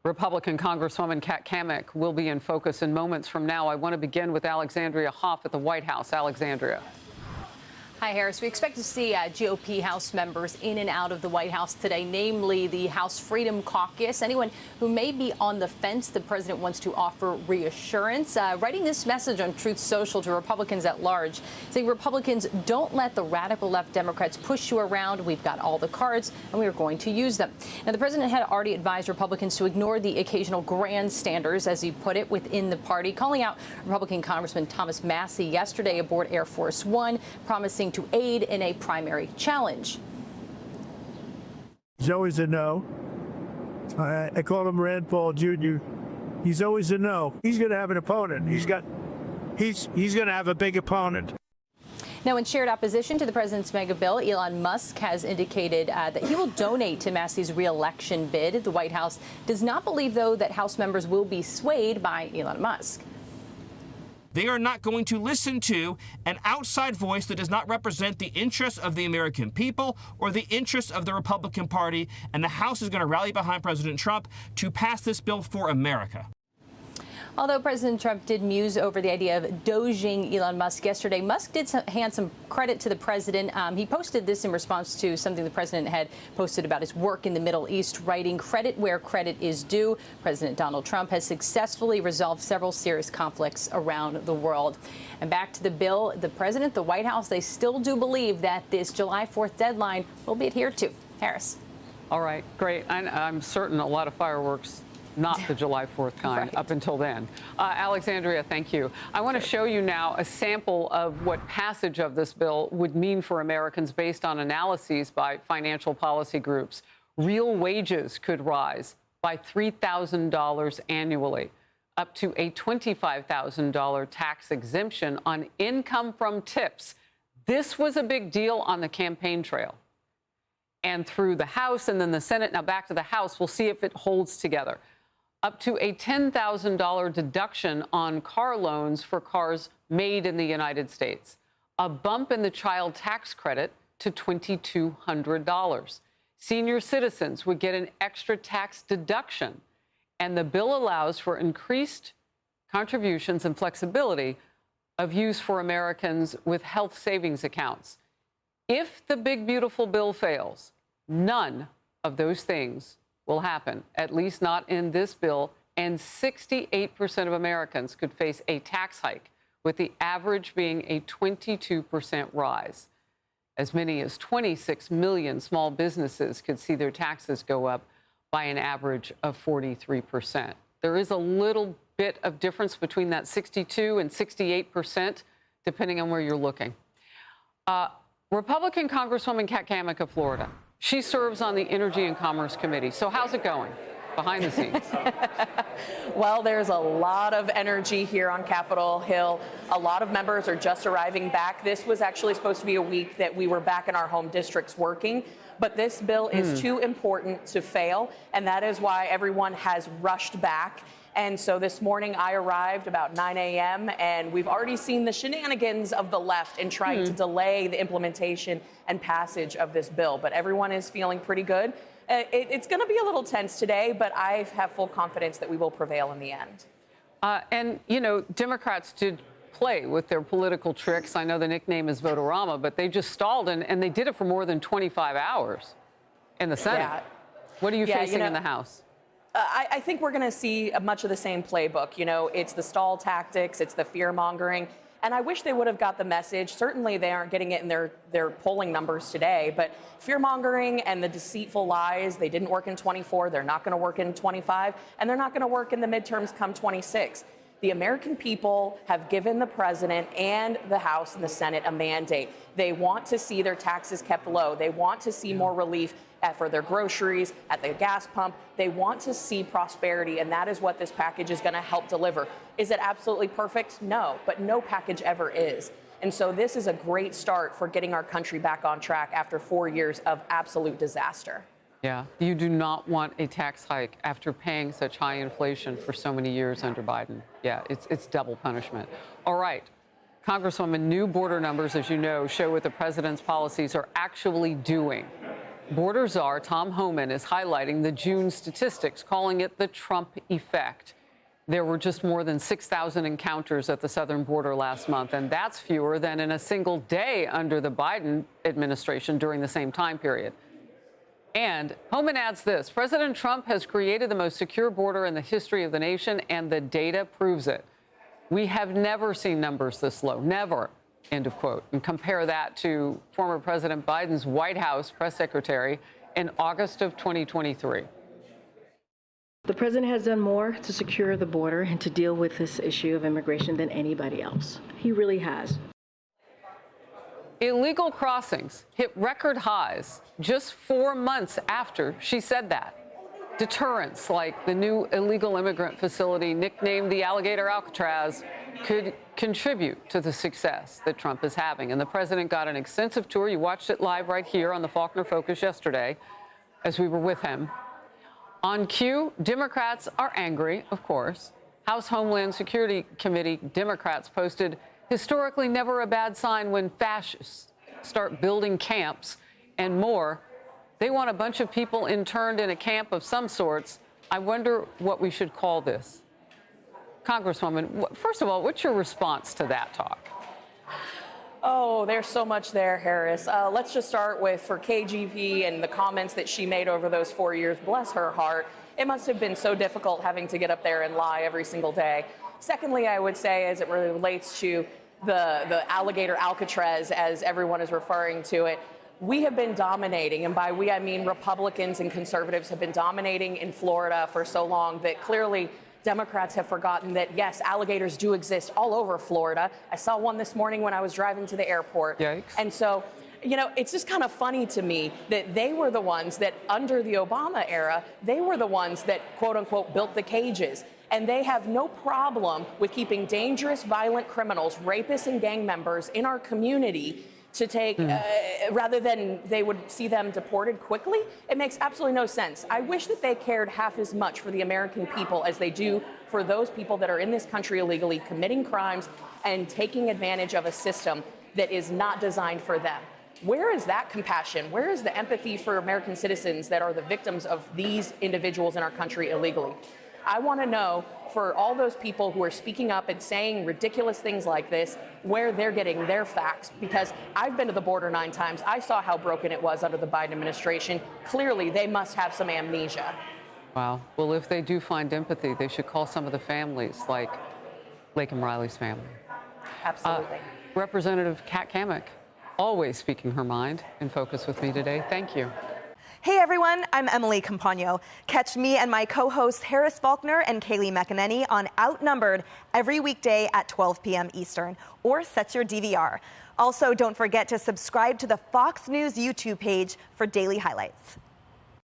Republican Congresswoman Kat Cammack will be in focus in moments from now. I want to begin with Alexandria Hoff at the White House. Alexandria. Hi, Harris. We expect to see GOP House members in and out of the White House today, namely the House Freedom Caucus. Anyone who may be on the fence, the president wants to offer reassurance. Writing this message on Truth Social to Republicans at large, saying Republicans, don't let the radical left Democrats push you around. We've got all the cards, and we are going to use them. Now, the president had already advised Republicans to ignore the occasional grandstanders, as he put it, within the party, calling out Republican Congressman Thomas Massie yesterday aboard Air Force One, promising to aid in a primary challenge. He's always a no. I call him Rand Paul Jr. He's always a no. He's going to have an opponent. He's going to have a big opponent. Now, in shared opposition to the president's mega bill, Elon Musk has indicated that he will donate to Massie's re-election bid. The White House does not believe, though, that House members will be swayed by Elon Musk. They are not going to listen to an outside voice that does not represent the interests of the American people or the interests of the Republican Party, and the House is going to rally behind President Trump to pass this bill for America. Although President Trump did muse over the idea of doging Elon Musk yesterday, Musk did hand some credit to the president. He posted this in response to something the president had posted about his work in the Middle East, writing, "Credit where credit is due. President Donald Trump has successfully resolved several serious conflicts around the world." And back to the bill, the president, the White House, they still do believe that this July 4th deadline will be adhered to. Harris. All right, great. I'm certain a lot of fireworks, not the July 4th kind, right. Up until then. Alexandria, thank you. I want to show you now a sample of what passage of this bill would mean for Americans based on analyses by financial policy groups. Real wages could rise by $3,000 annually, up to a $25,000 tax exemption on income from tips. This was a big deal on the campaign trail. And through the House and then the Senate, now back to the House, we'll see if it holds together. Up to a $10,000 deduction on car loans for cars made in the United States. A bump in the child tax credit to $2,200. Senior citizens would get an extra tax deduction. And the bill allows for increased contributions and flexibility of use for Americans with health savings accounts. If the big, beautiful bill fails, none of those things will happen, at least not in this bill, and 68% of Americans could face a tax hike, with the average being a 22% rise. As many as 26 million small businesses could see their taxes go up by an average of 43%. There is a little bit of difference between that 62 and 68%, depending on where you're looking. Republican Congresswoman Kat Cammack of Florida. She serves on the Energy and Commerce Committee. So how's it going behind the scenes? Well, there's a lot of energy here on Capitol Hill. A lot of members are just arriving back. This was actually supposed to be a week that we were back in our home districts working. But this bill is too important to fail, and that is why everyone has rushed back. And so this morning I arrived about 9 a.m. and we've already seen the shenanigans of the left in trying to delay the implementation and passage of this bill. But everyone is feeling pretty good. It's going to be a little tense today, but I have full confidence that we will prevail in the end. And, you know, Democrats did play with their political tricks. I know the nickname is Votorama, but they just stalled, and they did it for more than 25 hours in the Senate. Yeah. What are you facing in the House? I think we're going to see much of the same playbook. You know, it's the stall tactics, it's the fear mongering. And I wish they would have got the message. Certainly they aren't getting it in their polling numbers today. But fear mongering and the deceitful lies, they didn't work in 24. They're not going to work in 25. And they're not going to work in the midterms come 26. The American people have given the president and the House and the Senate a mandate. They want to see their taxes kept low. They want to see more relief for their groceries, at the gas pump. They want to see prosperity, and that is what this package is going to help deliver. Is it absolutely perfect? No, but no package ever is. And so this is a great start for getting our country back on track after 4 years of absolute disaster. Yeah, you do not want a tax hike after paying such high inflation for so many years under Biden. Yeah, it's double punishment. All right, Congresswoman, new border numbers, as you know, show what the president's policies are actually doing. border czar Tom Homan is highlighting the June statistics, calling it the Trump effect. There were just more than 6,000 encounters at the southern border last month, and that's fewer than in a single day under the Biden administration during the same time period. And Homan adds this: President Trump has created the most secure border in the history of the nation, and the data proves it. We have never seen numbers this low, never, end of quote. And compare that to former President Biden's White House press secretary in August of 2023. The president has done more to secure the border and to deal with this issue of immigration than anybody else. He really has. Illegal crossings hit record highs just 4 months after she said that. Deterrence, like the new illegal immigrant facility nicknamed the Alligator Alcatraz, could contribute to the success that Trump is having. And the president got an extensive tour. You watched it live right here on the Faulkner Focus yesterday as we were with him. On cue, Democrats are angry, of course. House Homeland Security Committee Democrats posted, historically never a bad sign when fascists start building camps and more. They want a bunch of people interned in a camp of some sorts. I wonder what we should call this. Congresswoman, first of all, what's your response to that talk? Oh, there's so much there, Harris. Let's just start with, for KGP and the comments that she made over those 4 years, bless her heart. It must have been so difficult having to get up there and lie every single day. Secondly, I would say, as it relates to the Alligator Alcatraz, as everyone is referring to it, we have been dominating, and by we I mean Republicans and conservatives have been dominating in Florida for so long that clearly Democrats have forgotten that, yes, alligators do exist all over Florida. I saw one this morning when I was driving to the airport. Yikes. And so, you know, it's just kind of funny to me that they were the ones that, under the Obama era, they were the ones that, quote unquote, built the cages. And they have no problem with keeping dangerous, violent criminals, rapists, and gang members in our community to take, rather than they would see them deported quickly. It makes absolutely no sense. I wish that they cared half as much for the American people as they do for those people that are in this country illegally committing crimes and taking advantage of a system that is not designed for them. Where is that compassion? Where is the empathy for American citizens that are the victims of these individuals in our country illegally? I want to know, for all those people who are speaking up and saying ridiculous things like this, where they're getting their facts, because I've been to the border 9 times. I saw how broken it was under the Biden administration. Clearly, they must have some amnesia. Wow. Well, if they do find empathy, they should call some of the families, like Laken Riley's family. Absolutely. Representative Kat Cammack, always speaking her mind in Focus with me today. Thank you. Hey everyone, I'm Emily Campagno. Catch me and my co-hosts Harris Faulkner and Kayleigh McEnany on Outnumbered every weekday at 12 p.m. Eastern, or set your DVR. Also, don't forget to subscribe to the Fox News YouTube page for daily highlights.